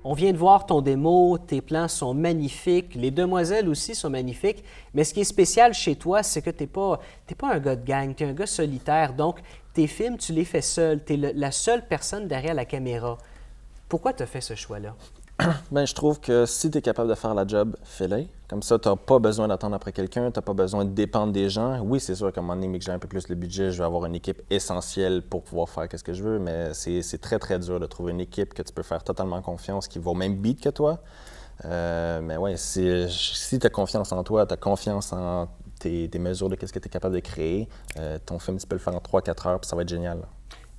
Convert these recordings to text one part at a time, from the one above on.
On vient de voir ton démo, tes plans sont magnifiques, les demoiselles aussi sont magnifiques, mais ce qui est spécial chez toi, c'est que tu n'es pas un gars de gang, tu es un gars solitaire, donc tes films, tu les fais seul, tu es la seule personne derrière la caméra. Pourquoi tu as fait ce choix-là? Bien, je trouve que si tu es capable de faire la job, fais-le. Comme ça, tu n'as pas besoin d'attendre après quelqu'un, tu n'as pas besoin de dépendre des gens. Oui, c'est sûr qu'à un moment donné, mais que j'ai un peu plus le budget, je vais avoir une équipe essentielle pour pouvoir faire ce que je veux, mais c'est très, très dur de trouver une équipe que tu peux faire totalement confiance, qui va au même beat que toi. Mais oui, si tu as confiance en toi, tu as confiance en tes mesures de ce que tu es capable de créer, ton film, tu peux le faire en 3-4 heures, puis ça va être génial.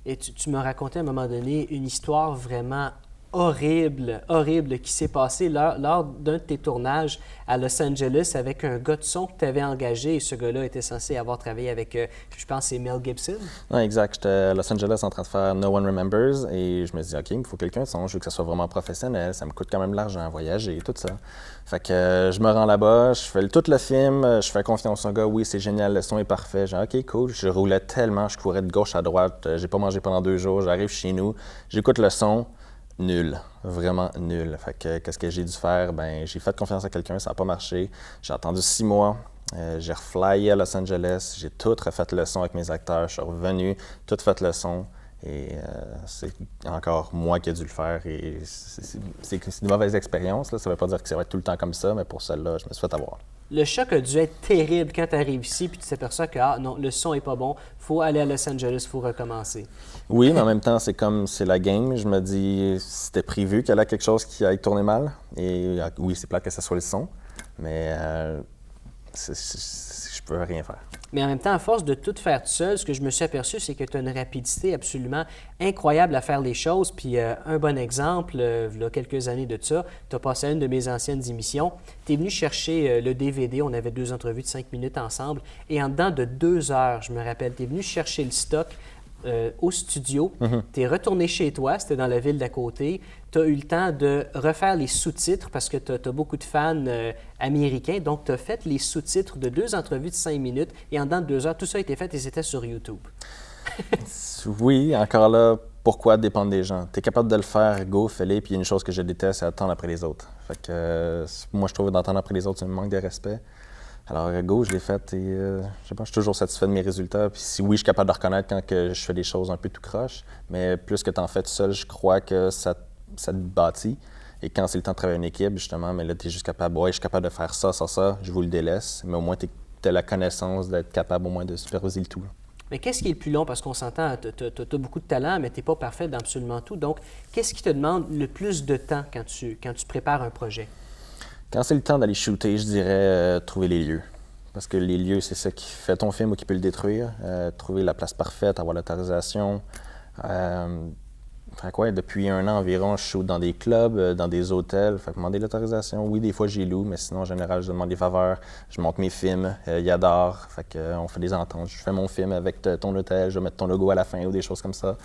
Et tu m'as raconté à un moment donné une histoire vraiment horrible qui s'est passée lors d'un de tes tournages à Los Angeles avec un gars de son que tu avais engagé et ce gars-là était censé avoir travaillé avec, je pense, c'est Mel Gibson. Non, exact. J'étais à Los Angeles en train de faire No One Remembers et je me dis, OK, il me faut quelqu'un de son, je veux que ça soit vraiment professionnel, ça me coûte quand même de l'argent, voyager et tout ça. Fait que je me rends là-bas, je fais tout le film, je fais confiance au gars, oui, c'est génial, le son est parfait. J'ai dit, OK, cool. Je roulais tellement, je courais de gauche à droite, j'ai pas mangé pendant 2 jours, j'arrive chez nous, j'écoute le son. Nul, vraiment nul. Fait que qu'est-ce que j'ai dû faire? Ben, j'ai fait confiance à quelqu'un, ça n'a pas marché. J'ai attendu 6 mois, j'ai reflyé à Los Angeles, j'ai tout refait le son avec mes acteurs, je suis revenu, tout fait le son. Et c'est encore moi qui ai dû le faire. Et c'est une mauvaise expérience. Là. Ça ne veut pas dire que ça va être tout le temps comme ça, mais pour celle-là, je me suis fait avoir. Le choc a dû être terrible quand tu arrives ici et tu t'aperçois que non, le son n'est pas bon, il faut aller à Los Angeles, il faut recommencer. Oui, mais en même temps, c'est la game. Je me dis, c'était prévu qu'il y ait quelque chose qui aille tourner mal. Et oui, c'est plate que ce soit le son, mais je peux rien faire. Mais en même temps, à force de tout faire tout seul, ce que je me suis aperçu, c'est que tu as une rapidité absolument incroyable à faire les choses. Puis un bon exemple, il y a quelques années de ça, tu as passé à une de mes anciennes émissions. Tu es venu chercher le DVD, on avait 2 entrevues de 5 minutes ensemble. Et en dedans de 2 heures, je me rappelle, tu es venu chercher le stock au studio. Tu es retourné chez toi, c'était dans la ville d'à côté. Tu as eu le temps de refaire les sous-titres parce que tu as beaucoup de fans américains. Donc, tu as fait les sous-titres de 2 entrevues de 5 minutes et en dedans de 2 heures, tout ça a été fait et c'était sur YouTube. Oui, encore là, pourquoi dépendre des gens? Tu es capable de le faire, go, fais-le. Puis il y a une chose que je déteste, c'est attendre après les autres. Fait que moi, je trouve d'attendre après les autres, c'est un manque de respect. Alors, go, je l'ai fait et je sais pas, je suis toujours satisfait de mes résultats. Puis si oui, je suis capable de reconnaître quand que je fais des choses un peu tout croche, mais plus que tu en fais tout seul, je crois que ça te bâtit. Et quand c'est le temps de travailler en équipe, justement, mais là, tu es juste capable, ouais, je suis capable de faire ça, je vous le délaisse, mais au moins, tu as la connaissance d'être capable au moins de superviser le tout. Mais qu'est-ce qui est le plus long? Parce qu'on s'entend, tu as beaucoup de talent, mais tu n'es pas parfait dans absolument tout. Donc, qu'est-ce qui te demande le plus de temps quand tu prépares un projet? Quand c'est le temps d'aller shooter, je dirais trouver les lieux. Parce que les lieux, c'est ça qui fait ton film ou qui peut le détruire. Trouver la place parfaite, avoir l'autorisation. Fait quoi, depuis 1 an environ, je shoot dans des clubs, dans des hôtels. Fait que demander l'autorisation. Oui, des fois, j'y loue, mais sinon, en général, je demande des faveurs. Je monte mes films, ils adorent. Fait qu'on fait des ententes. Je fais mon film avec ton hôtel, je vais mettre ton logo à la fin ou des choses comme ça.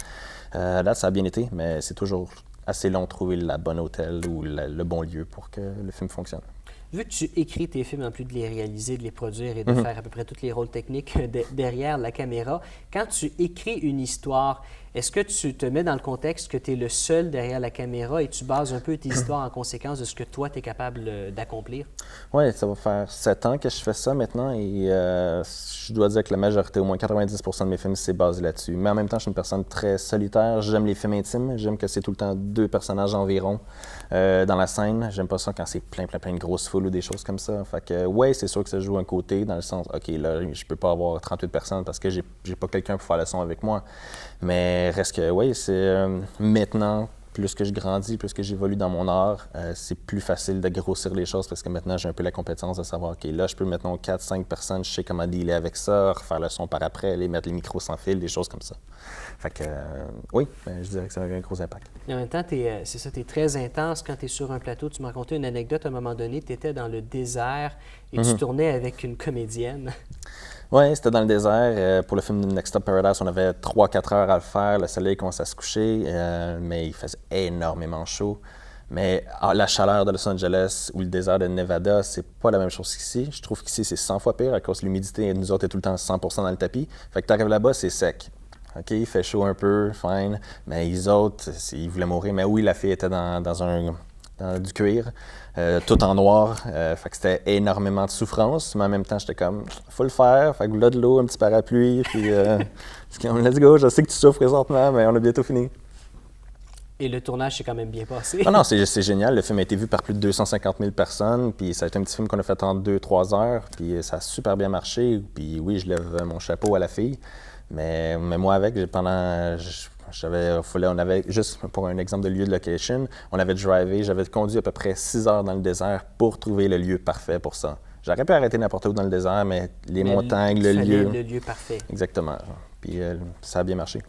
Là, ça a bien été, mais c'est toujours assez long de trouver la bonne hôtel ou le bon lieu pour que le film fonctionne. Vu que tu écris tes films en plus de les réaliser, de les produire et de faire à peu près tous les rôles techniques derrière la caméra, quand tu écris une histoire, est-ce que tu te mets dans le contexte que tu es le seul derrière la caméra et tu bases un peu tes histoires en conséquence de ce que toi, tu es capable d'accomplir? Oui, ça va faire 7 ans que je fais ça maintenant et je dois dire que la majorité, au moins 90% de mes films, c'est basé là-dessus. Mais en même temps, je suis une personne très solitaire. J'aime les films intimes. J'aime que c'est tout le temps 2 personnages environ dans la scène. J'aime pas ça quand c'est plein de grosses foules ou des choses comme ça. Fait que, ouais, c'est sûr que ça joue un côté dans le sens, OK, là, je peux pas avoir 38 personnes parce que j'ai pas quelqu'un pour faire le son avec moi. Mais reste que, oui, c'est maintenant, plus que je grandis, plus que j'évolue dans mon art, c'est plus facile de grossir les choses parce que maintenant, j'ai un peu la compétence de savoir, OK, là, je peux maintenant 4-5 personnes, je sais comment dealer avec ça, refaire le son par après, aller mettre les micros sans fil, des choses comme ça. Fait que, oui, je dirais que ça a un gros impact. Et en même temps, c'est ça, tu es très intense quand tu es sur un plateau. Tu m'as raconté une anecdote à un moment donné, tu étais dans le désert et tu tournais avec une comédienne. Oui, c'était dans le désert. Pour le film Next Stop Paradise, on avait 3-4 heures à le faire. Le soleil commençait à se coucher, mais il faisait énormément chaud. Mais la chaleur de Los Angeles ou le désert de Nevada, c'est pas la même chose qu'ici. Je trouve qu'ici, c'est 100 fois pire à cause de l'humidité. Nous autres, on est tout le temps 100% dans le tapis. Fait que tu arrives là-bas, c'est sec. OK, il fait chaud un peu, fine. Mais les autres, ils voulaient mourir. Mais oui, la fille était dans du cuir, tout en noir. Fait que c'était énormément de souffrance, mais en même temps, j'étais comme, faut le faire. Fait que là, de l'eau, un petit parapluie, puis c'est comme, let's go, je sais que tu souffres présentement, mais on a bientôt fini. Et le tournage s'est quand même bien passé. Ah non, c'est génial. Le film a été vu par plus de 250 000 personnes, puis ça a été un petit film qu'on a fait en 2-3 heures, puis ça a super bien marché. Puis oui, je lève mon chapeau à la fille, mais moi avec, on avait, juste pour un exemple de lieu de location, on avait drivé, j'avais conduit à peu près 6 heures dans le désert pour trouver le lieu parfait pour ça. J'aurais pu arrêter n'importe où dans le désert, mais les montagnes, le lieu... le lieu parfait. Exactement. Puis ça a bien marché.